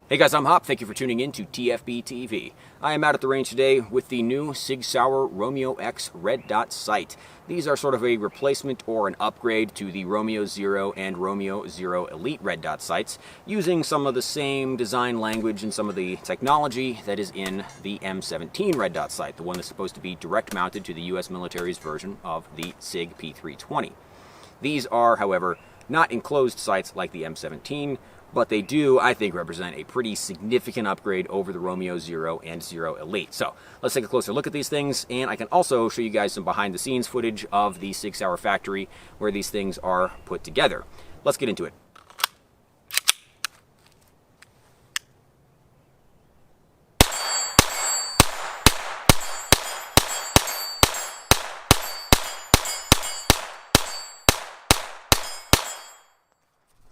Hey guys, I'm Hop. Thank you for tuning in to TFBTV. I am out at the range today with the new SIG-Sauer Romeo X red dot sight. These are sort of a replacement or an upgrade to the Romeo Zero and Romeo Zero Elite red dot sights, using some of the same design language and some of the technology that is in the M17 red dot sight, the one that's supposed to be direct mounted to the US military's version of the SIG P320. These are, however, not enclosed sights like the M17, but they do, I think, represent a pretty significant upgrade over the Romeo Zero and Zero Elite. So let's take a closer look at these things, and I can also show you guys some behind-the-scenes footage of the SIG-Sauer factory where these things are put together. Let's get into it.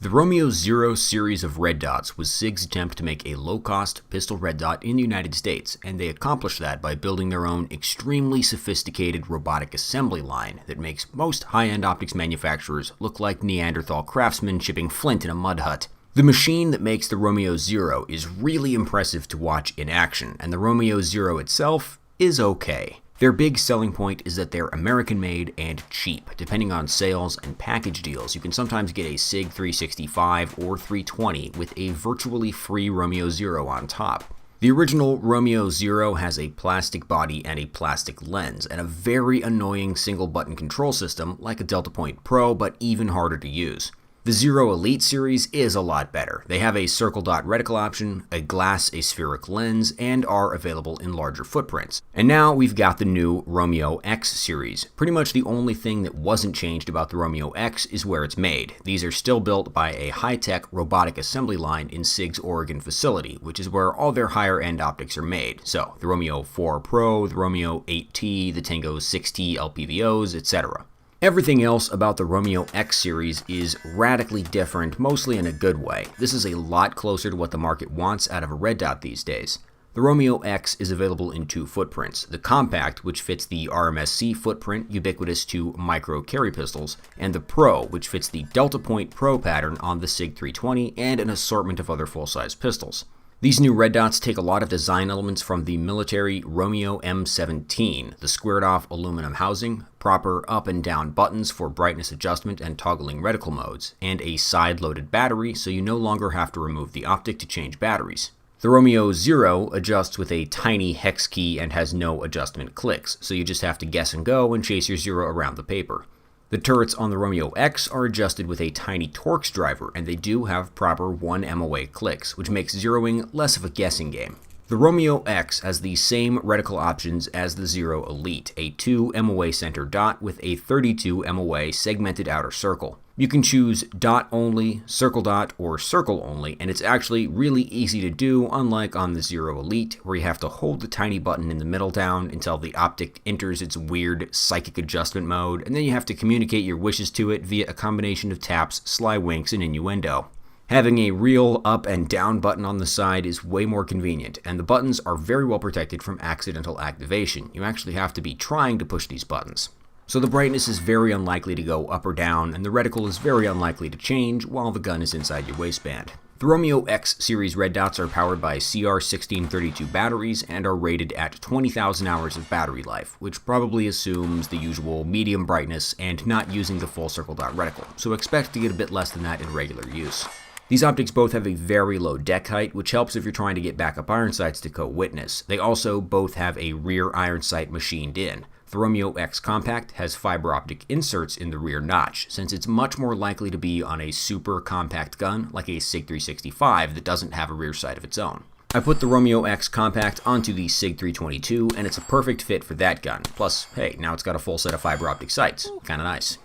The Romeo Zero series of red dots was SIG's attempt to make a low-cost pistol red dot in the United States, and they accomplished that by building their own extremely sophisticated robotic assembly line that makes most high-end optics manufacturers look like Neanderthal craftsmen shipping flint in a mud hut. The machine that makes the Romeo Zero is really impressive to watch in action, and the Romeo Zero itself is okay. Their big selling point is that they're American-made and cheap. Depending on sales and package deals, you can sometimes get a SIG 365 or 320 with a virtually free Romeo Zero on top. The original Romeo Zero has a plastic body and a plastic lens, and a very annoying single-button control system like a Delta Point Pro, but even harder to use. The Zero Elite series is a lot better. They have a circle dot reticle option, a glass aspheric lens, and are available in larger footprints. And now we've got the new Romeo X series. Pretty much the only thing that wasn't changed about the Romeo X is where it's made. These are still built by a high-tech robotic assembly line in SIG's Oregon facility, which is where all their higher-end optics are made. So, the Romeo 4 Pro, the Romeo 8T, the Tango 6T LPVOs, etc. Everything else about the Romeo X series is radically different, mostly in a good way. This is a lot closer to what the market wants out of a red dot these days. The Romeo X is available in two footprints: the compact, which fits the RMSC footprint ubiquitous to micro carry pistols, and the Pro, which fits the Delta Point Pro pattern on the SIG 320 and an assortment of other full-size pistols. These new red dots take a lot of design elements from the military Romeo M17, the squared-off aluminum housing, proper up and down buttons for brightness adjustment and toggling reticle modes, and a side-loaded battery so you no longer have to remove the optic to change batteries. The Romeo Zero adjusts with a tiny hex key and has no adjustment clicks, so you just have to guess and go and chase your Zero around the paper. The turrets on the Romeo X are adjusted with a tiny Torx driver, and they do have proper 1 MOA clicks, which makes zeroing less of a guessing game. The Romeo X has the same reticle options as the Zero Elite, a 2 MOA center dot with a 32 MOA segmented outer circle. You can choose dot only, circle dot, or circle only, and it's actually really easy to do, unlike on the Zero Elite, where you have to hold the tiny button in the middle down until the optic enters its weird psychic adjustment mode, and then you have to communicate your wishes to it via a combination of taps, sly winks, and innuendo. Having a real up and down button on the side is way more convenient, and the buttons are very well protected from accidental activation. You actually have to be trying to push these buttons. So the brightness is very unlikely to go up or down, and the reticle is very unlikely to change while the gun is inside your waistband. The Romeo X series red dots are powered by CR1632 batteries and are rated at 20,000 hours of battery life, which probably assumes the usual medium brightness and not using the full circle dot reticle, so expect to get a bit less than that in regular use. These optics both have a very low deck height, which helps if you're trying to get backup iron sights to co-witness. They also both have a rear iron sight machined in. The Romeo X Compact has fiber optic inserts in the rear notch, since it's much more likely to be on a super compact gun like a SIG 365 that doesn't have a rear sight of its own. I put the Romeo X Compact onto the SIG 322, and it's a perfect fit for that gun. Plus, hey, now it's got a full set of fiber optic sights. Kinda nice.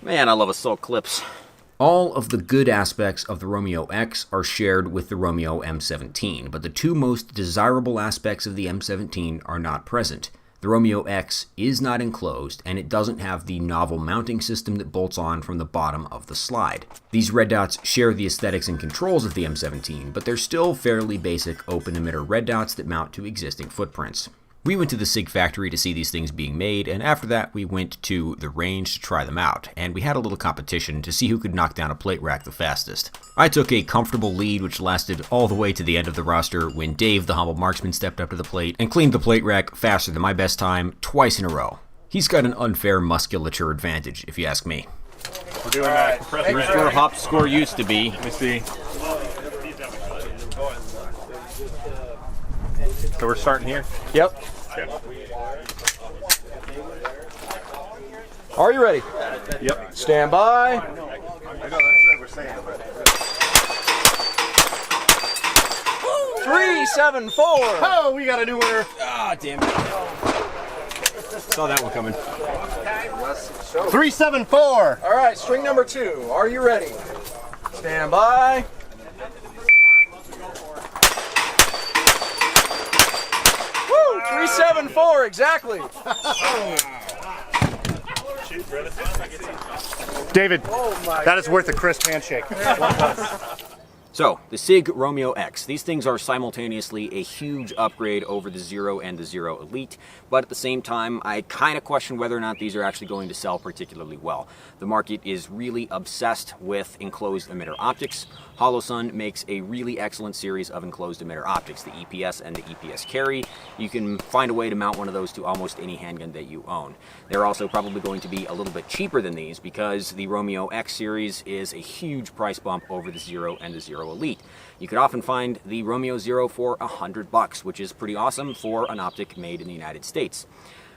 Man, I love assault clips. All of the good aspects of the Romeo X are shared with the Romeo M17, but the two most desirable aspects of the M17 are not present. The Romeo X is not enclosed, and it doesn't have the novel mounting system that bolts on from the bottom of the slide. These red dots share the aesthetics and controls of the M17, but they're still fairly basic open emitter red dots that mount to existing footprints. We went to the SIG factory to see these things being made, and after that we went to the range to try them out, and we had a little competition to see who could knock down a plate rack the fastest. I took a comfortable lead which lasted all the way to the end of the roster when Dave, the humble marksman, stepped up to the plate and cleaned the plate rack faster than my best time twice in a row. He's got an unfair musculature advantage, if you ask me. We're doing here's where hop score used to be. Let me see. So we're starting here? Yep. Okay. Are you ready? Yep. Stand by. 374. Oh, we got a new winner. Ah, damn it. Saw that one coming. 374. All right, string number 2. Are you ready? Stand by. Woo! 374 exactly. David, that is worth a crisp handshake. So, the SIG Romeo X. These things are simultaneously a huge upgrade over the Zero and the Zero Elite, but at the same time, I kind of question whether or not these are actually going to sell particularly well. The market is really obsessed with enclosed emitter optics. Holosun makes a really excellent series of enclosed emitter optics, the EPS and the EPS carry. You can find a way to mount one of those to almost any handgun that you own. They're also probably going to be a little bit cheaper than these because the Romeo X series is a huge price bump over the Zero and the Zero Elite. You could often find the Romeo Zero for $100, which is pretty awesome for an optic made in the United States.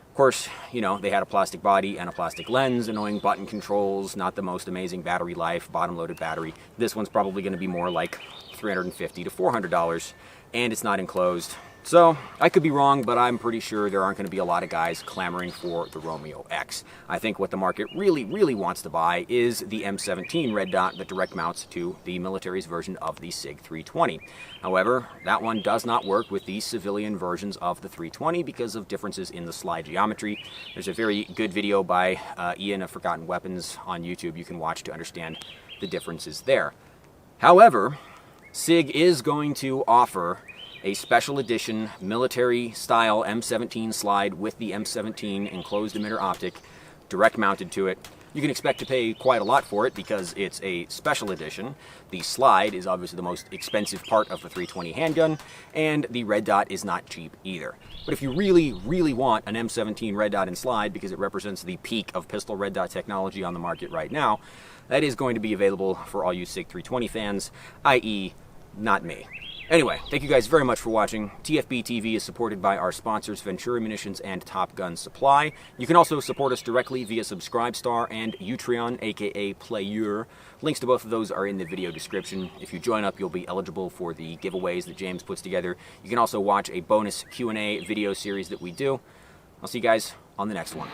Of course, you know, they had a plastic body and a plastic lens, annoying button controls, not the most amazing battery life, bottom-loaded battery. This one's probably going to be more like $350 to $400, and it's not enclosed. So, I could be wrong, but I'm pretty sure there aren't going to be a lot of guys clamoring for the Romeo X. I think what the market really wants to buy is the M17 red dot that direct mounts to the military's version of the SIG-320. However, that one does not work with the civilian versions of the 320 because of differences in the slide geometry. There's a very good video by Ian of Forgotten Weapons on YouTube you can watch to understand the differences there. However, SIG is going to offer a special edition military style M17 slide with the M17 enclosed emitter optic direct mounted to it. You can expect to pay quite a lot for it because it's a special edition. The slide is obviously the most expensive part of the 320 handgun, and the red dot is not cheap either. But if you really want an M17 red dot and slide because it represents the peak of pistol red dot technology on the market right now, that is going to be available for all you SIG 320 fans, i.e. not me. Anyway, thank you guys very much for watching. TFB TV is supported by our sponsors Ventura Munitions and Top Gun Supply. You can also support us directly via Subscribestar and Utreon, aka Player. Links to both of those are in the video description. If you join up, you'll be eligible for the giveaways that James puts together. You can also watch a bonus Q&A video series that we do. I'll see you guys on the next one.